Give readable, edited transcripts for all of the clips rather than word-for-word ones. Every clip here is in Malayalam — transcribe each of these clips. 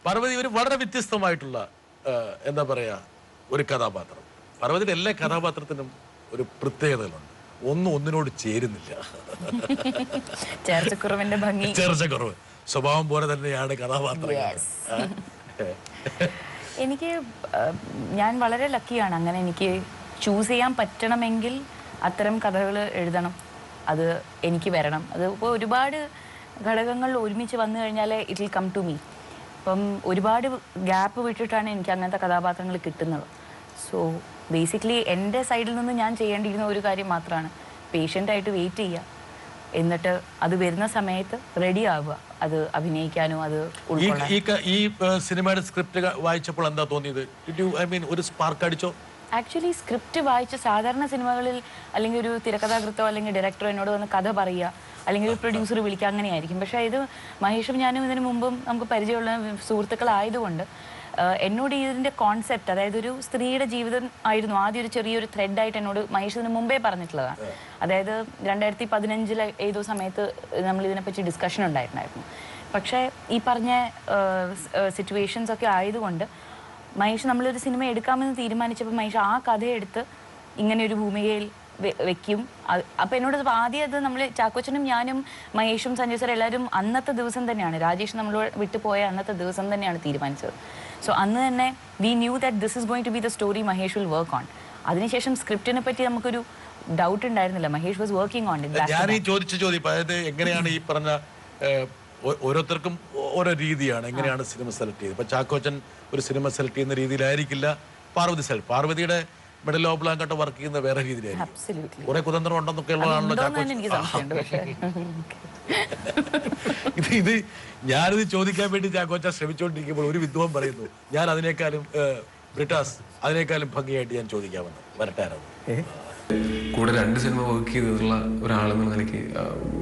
പാർവതി ഒരു വളരെ വ്യത്യസ്തമായിട്ടുള്ള എന്താ പറയാ ഒരു കഥാപാത്രം. പാർവതിയുടെ എല്ലാ കഥാപാത്രത്തിനും ഒരു പ്രത്യേകതകളുണ്ട്. ഒന്നിനോട് ചേരുന്നില്ല. ചേർച്ചക്കുറവ് സ്വഭാവം പോലെ തന്നെയാണ് കഥാപാത്രം. എനിക്ക് ഞാൻ വളരെ ലക്കിയാണ്. അങ്ങനെ എനിക്ക് ചൂസ് ചെയ്യാൻ പറ്റണമെങ്കിൽ അത്തരം കഥകൾ എഴുതണം, അത് എനിക്ക് വരണം. അത് ഇപ്പോൾ ഒരുപാട് ഘടകങ്ങൾ ഒരുമിച്ച് വന്നു കഴിഞ്ഞാൽ it will come to me. അപ്പം ഒരുപാട് ഗ്യാപ്പ് വിട്ടിട്ടാണ് എനിക്ക് അങ്ങനത്തെ കഥാപാത്രങ്ങൾ കിട്ടുന്നത്. സോ ബേസിക്കലി എൻ്റെ സൈഡിൽ നിന്ന് ഞാൻ ചെയ്യേണ്ടിയിരുന്ന ഒരു കാര്യം മാത്രമാണ്, പേഷ്യൻ്റായിട്ട് വെയിറ്റ് ചെയ്യുക, എന്നിട്ട് അത് വരുന്ന സമയത്ത് റെഡി ആവുക, അത് അഭിനയിക്കാനോ അത് ഈ സിനിമയുടെ സ്ക്രിപ്റ്റ് വായിച്ചപ്പോൾ എന്താ തോന്നിയത്? ഒരു സ്പാർക്ക് അടിച്ചോ? ആക്ച്വലി സ്ക്രിപ്റ്റ് വായിച്ച സാധാരണ സിനിമകളിൽ അല്ലെങ്കിൽ ഒരു തിരക്കഥാകൃത്തോ അല്ലെങ്കിൽ ഡയറക്ടറോ എന്നോട് വന്ന് കഥ പറയുക, അല്ലെങ്കിൽ ഒരു പ്രൊഡ്യൂസർ വിളിക്കുക, അങ്ങനെയായിരിക്കും. പക്ഷേ ഇത് മഹേഷും ഞാനും ഇതിനു മുമ്പും നമുക്ക് പരിചയമുള്ള സുഹൃത്തുക്കളായതുകൊണ്ട് എന്നോട് ഇതിൻ്റെ കോൺസെപ്റ്റ്, അതായത് ഒരു സ്ത്രീയുടെ ജീവിതം ആയിരുന്നു ആദ്യം ഒരു ചെറിയൊരു ത്രെഡായിട്ട് എന്നോട് മഹേഷ് ഇതിന് മുമ്പേ പറഞ്ഞിട്ടുള്ളതാണ്. അതായത് 2015 ഏതോ സമയത്ത് നമ്മൾ ഇതിനെപ്പറ്റി ഡിസ്കഷൻ ഉണ്ടായിട്ടുണ്ടായിരുന്നു. പക്ഷേ ഈ പറഞ്ഞ സിറ്റുവേഷൻസ് ഒക്കെ ആയതുകൊണ്ട് മഹേഷ് നമ്മളൊരു സിനിമ എടുക്കാമെന്ന് തീരുമാനിച്ചപ്പോൾ മഹേഷ് ആ കഥയെടുത്ത് ഇങ്ങനെ ഒരു ഭൂമികയിൽ വെക്കും. അപ്പം എന്നോട് ആദ്യം അത് നമ്മൾ ചാക്കോച്ചനും ഞാനും മഹേഷും സഞ്ജയ് സാർ എല്ലാവരും അന്നത്തെ ദിവസം തന്നെയാണ്, രാജേഷ് നമ്മളോട് വിട്ടുപോയ അന്നത്തെ ദിവസം തന്നെയാണ് തീരുമാനിച്ചത്. സോ അന്ന് തന്നെ we knew that this is going to be the story Mahesh will work on. അതിനുശേഷം സ്ക്രിപ്റ്റിനെ പറ്റി നമുക്കൊരു ഡൗട്ട് ഉണ്ടായിരുന്നില്ല. Mahesh was working on it. ഞാൻ ഈ ചോദിച്ച ചോദ്യം, അതായത് എങ്ങനെയാണ് ഈ പറഞ്ഞ ഓരോരുത്തർക്കും ഓരോ രീതിയാണ് എങ്ങനെയാണ് സിനിമ സെലക്ട് ചെയ്തത്. ഇപ്പൊ ചാക്കോച്ചൻ ഒരു സിനിമ സെലക്ട് ചെയ്യുന്ന രീതിയിലായിരിക്കില്ല പാർവതിയുടെ മെഡൽ ഓബ്ലാങ്കട്ട് വർക്ക് ചെയ്യുന്ന വേറെ രീതിയിലായിരിക്കും. കുറെ കുതന്ത്രം ഉണ്ടെന്നൊക്കെ ഉള്ളതാണല്ലോ ചാക്കോച്ചൻ. ഇത് ഞാനിത് ചോദിക്കാൻ വേണ്ടി ചാക്കോച്ചൻ ശ്രമിച്ചുകൊണ്ടിരിക്കുമ്പോൾ ഒരു വിദ്വാൻ പറയുന്നു ഞാൻ അതിനേക്കാളും ഭംഗിയായിട്ട് ഞാൻ ചോദിക്കാമെന്ന്. വരട്ടാരോ കൂടെ 2 സിനിമ വർക്ക് ചെയ്തിട്ടുള്ള ഒരാളെന്ന നിലയ്ക്ക്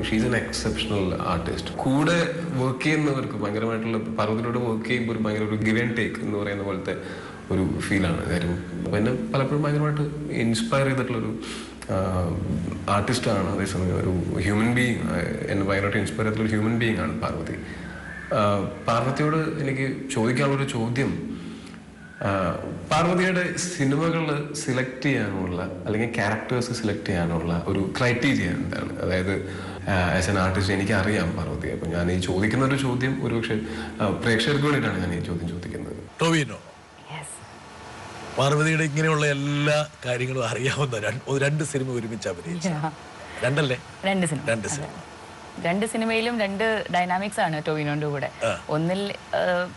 ഷീസ് എൻ എക്സെപ്ഷണൽ ആർട്ടിസ്റ്റ്. കൂടെ വർക്ക് ചെയ്യുന്നവർക്ക് ഭയങ്കരമായിട്ടുള്ള പാർവതിയോട് വർക്ക് ചെയ്യുമ്പോൾ ഒരു ഭയങ്കര ഒരു ഗിവ് ആൻഡ് ടേക്ക് എന്ന് പറയുന്ന പോലത്തെ ഒരു ഫീലാണ്. കാര്യം എന്നെ പലപ്പോഴും ഭയങ്കരമായിട്ട് ഇൻസ്പയർ ചെയ്തിട്ടുള്ളൊരു ആർട്ടിസ്റ്റാണ്. അതേസമയം ഒരു ഹ്യൂമൻ ബീയിങ്, എന്നെ ഭയങ്കരമായിട്ട് ഇൻസ്പയർ ചെയ്തിട്ടുള്ള ഹ്യൂമൻ ബീയിങ് ആണ് പാർവതി. പാർവതിയോട് എനിക്ക് ചോദിക്കാനുള്ളൊരു ചോദ്യം, പാർവതിയുടെ സിനിമകൾ സെലക്ട് ചെയ്യാനുള്ള അല്ലെങ്കിൽ ക്യാരക്ടേഴ്സ് സെലക്ട് ചെയ്യാനുള്ള ഒരു ക്രൈറ്റീരിയ എന്താണ്? അതായത് ആസ് എൻ ആർട്ടിസ്റ്റ് എനിക്കറിയാം പാർവതി, അപ്പം ഞാൻ ഈ ചോദിക്കുന്ന ഒരു ചോദ്യം ഒരുപക്ഷെ പ്രേക്ഷകർക്ക് വേണ്ടിയിട്ടാണ് ഞാൻ ഈ ചോദ്യം ചോദിക്കുന്നത്. ടോവിനോ, പാർവതിയുടെ ഇങ്ങനെയുള്ള എല്ലാ കാര്യങ്ങളും അറിയാവുന്ന 2 സിനിമ ഒരുമിച്ച് അഭിനയിച്ച 2 സിനിമയിലും 2 ഡൈനാമിക്സ് ആണ് ടോവിനോന്റെ കൂടെ. ഒന്നിൽ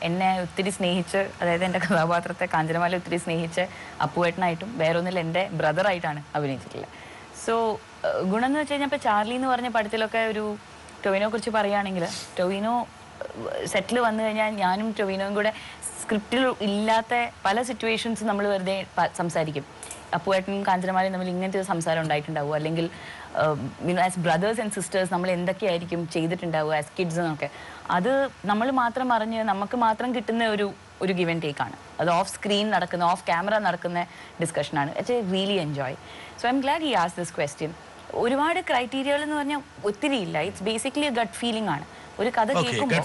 എന്നെ ഒത്തിരി സ്നേഹിച്ച്, അതായത് എൻ്റെ കഥാപാത്രത്തെ കാഞ്ചനമാല ഒത്തിരി സ്നേഹിച്ച് അപ്പുവേട്ടനായിട്ടും, വേറൊന്നിൽ എൻ്റെ ബ്രദറായിട്ടാണ് അഭിനയിച്ചിട്ടുള്ളത്. സോ ഗുണം എന്ന് വെച്ച് കഴിഞ്ഞാൽ ഇപ്പോൾ ചാർലി എന്ന് പറഞ്ഞ പടത്തിലൊക്കെ ഒരു ടൊവിനോയെ കുറിച്ച് പറയുകയാണെങ്കിൽ, ടൊവിനോ സെറ്റിൽ വന്നു കഴിഞ്ഞാൽ ഞാനും ടൊവിനോയും കൂടെ സ്ക്രിപ്റ്റിൽ ഇല്ലാത്ത പല സിറ്റുവേഷൻസ് നമ്മൾ വെറുതെ സംസാരിക്കും. അപ്പുവേട്ടനും കാഞ്ചനമാലയും തമ്മിൽ ഇങ്ങനത്തെ ഒരു സംസാരം ഉണ്ടായിട്ടുണ്ടാവുക, അല്ലെങ്കിൽ ആസ് ബ്രദേഴ്സ് ആൻഡ് സിസ്റ്റേഴ്സ് നമ്മൾ എന്തൊക്കെയായിരിക്കും ചെയ്തിട്ടുണ്ടാവുക ആസ് കിഡ്സ് എന്നൊക്കെ. അത് നമ്മൾ മാത്രം അറിഞ്ഞ് നമുക്ക് മാത്രം കിട്ടുന്ന ഒരു ഗിവ് ആൻഡ് ടേക്ക് ആണ്. അത് ഓഫ് സ്ക്രീൻ നടക്കുന്ന, ഓഫ് ക്യാമറ നടക്കുന്ന ഡിസ്കഷനാണ്. It's a really enjoy. So I am glad he asked this question. ഒരുപാട് ക്രൈറ്റീരിയകൾ എന്ന് പറഞ്ഞാൽ ഒത്തിരി ഇല്ല. It's basically a gut feeling ആണ്. ഒരു കഥ കേൾക്കുമ്പോൾ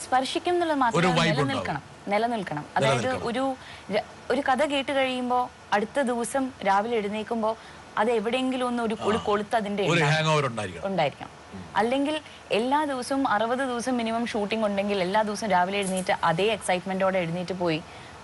സ്പർശിക്കും എന്നുള്ളത് മാത്രമല്ല, നിലനിൽക്കണം. അതായത് ഒരു കഥ കേട്ട് കഴിയുമ്പോൾ അടുത്ത ദിവസം രാവിലെ എഴുന്നേൽക്കുമ്പോൾ അത് എവിടെയെങ്കിലും ഒന്ന് ഒരു കൊളുത്ത് അതിന്റെ ഉണ്ടായിരിക്കണം. അല്ലെങ്കിൽ എല്ലാ ദിവസവും 60 ദിവസം മിനിമം ഷൂട്ടിംഗ് ഉണ്ടെങ്കിൽ എല്ലാ ദിവസവും രാവിലെ എഴുന്നേറ്റ് അതേ എക്സൈറ്റ്മെന്റോടെ എഴുന്നേറ്റ് പോയി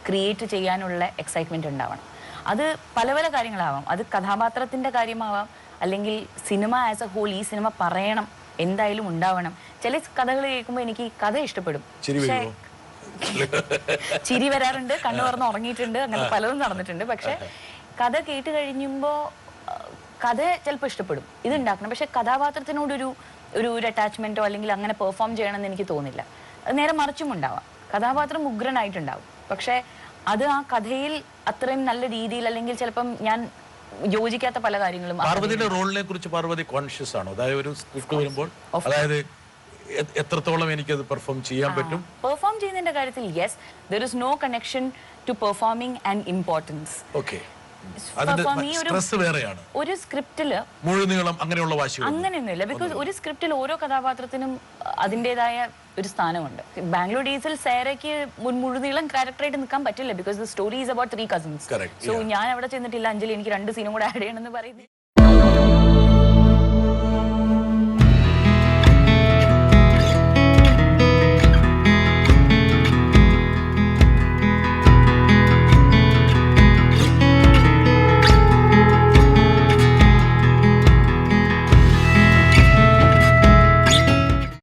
ക്രിയേറ്റ് ചെയ്യാനുള്ള എക്സൈറ്റ്മെന്റ് ഉണ്ടാവണം. അത് പല പല കാര്യങ്ങളാവാം. അത് കഥാപാത്രത്തിന്റെ കാര്യമാവാം, അല്ലെങ്കിൽ സിനിമ ആസ് എ ഹോൾ, ഈ സിനിമ പറയണം, എന്തായാലും ഉണ്ടാവണം. ചില കഥകൾ കേൾക്കുമ്പോൾ എനിക്ക് കഥ ഇഷ്ടപ്പെടും, പക്ഷേ ചിരി വരാറുണ്ട്, കണ്ണു തുറന്ന് ഉറങ്ങിയിട്ടുണ്ട്, അങ്ങനെ പലതും നടന്നിട്ടുണ്ട്. പക്ഷെ കഥ കേട്ട് കഴിയുമ്പോൾ കഥ ചിലപ്പോൾ ഇഷ്ടപ്പെടും, ഇത് ഉണ്ടാക്കണം. പക്ഷെ കഥാപാത്രത്തിനോടൊരു ഒരു അറ്റാച്ച്മെന്റോ അല്ലെങ്കിൽ അങ്ങനെ പെർഫോം ചെയ്യണമെന്ന് എനിക്ക് തോന്നില്ല. അത് നേരെ മറിച്ചും ഉണ്ടാവാം. കഥാപാത്രം ഉഗ്രനായിട്ടുണ്ടാവും, പക്ഷെ അത് ആ കഥയിൽ അത്രയും നല്ല രീതിയിൽ, അല്ലെങ്കിൽ ചിലപ്പം ഞാൻ യോജിക്കാത്ത പല കാര്യങ്ങളും. പാർവതിയുടെ റോളിനെ കുറിച്ച് പാർവതി കോൺഷ്യസ് ആണോ? അതായത് ഒരു സ്ക്രിപ്റ്റ് വരുമ്പോൾ അതായത് എത്രത്തോളം എനിക്കത് പെർഫോം ചെയ്യാൻ പറ്റും? പെർഫോം ചെയ്യുന്നതിന്റെ കാര്യത്തിൽ yes, there is no connection to performing and importance. Okay. അതിന്റെ For me സ്ട്രെസ് വേറെയാണ്. ഒരു സ്ക്രിപ്റ്റില് മുഴുനീളം അങ്ങനെയുള്ള വാശികൾ അങ്ങനെയൊന്നുമില്ല. ബിക്കോസ് ഒരു സ്ക്രിപ്റ്റിൽ ഓരോ കഥാപാത്രത്തിനും അതിൻ്റെതായ ഒരു സ്ഥാനമുണ്ട്. ബാംഗ്ലൂർ ഡേയ്സിൽ സേരയ്ക്ക് മുഴുനീളം ക്യാരക്ടറായിട്ട് നിൽക്കാൻ പറ്റില്ല, because the story is about 3 cousins. Correct, so ഞാൻ അവിടെ ചെന്നിട്ടില്ല അഞ്ജലി എനിക്ക് 2 സീനും കൂടെ ആഡ് ചെയ്യണമെന്ന് പറയുന്നത്.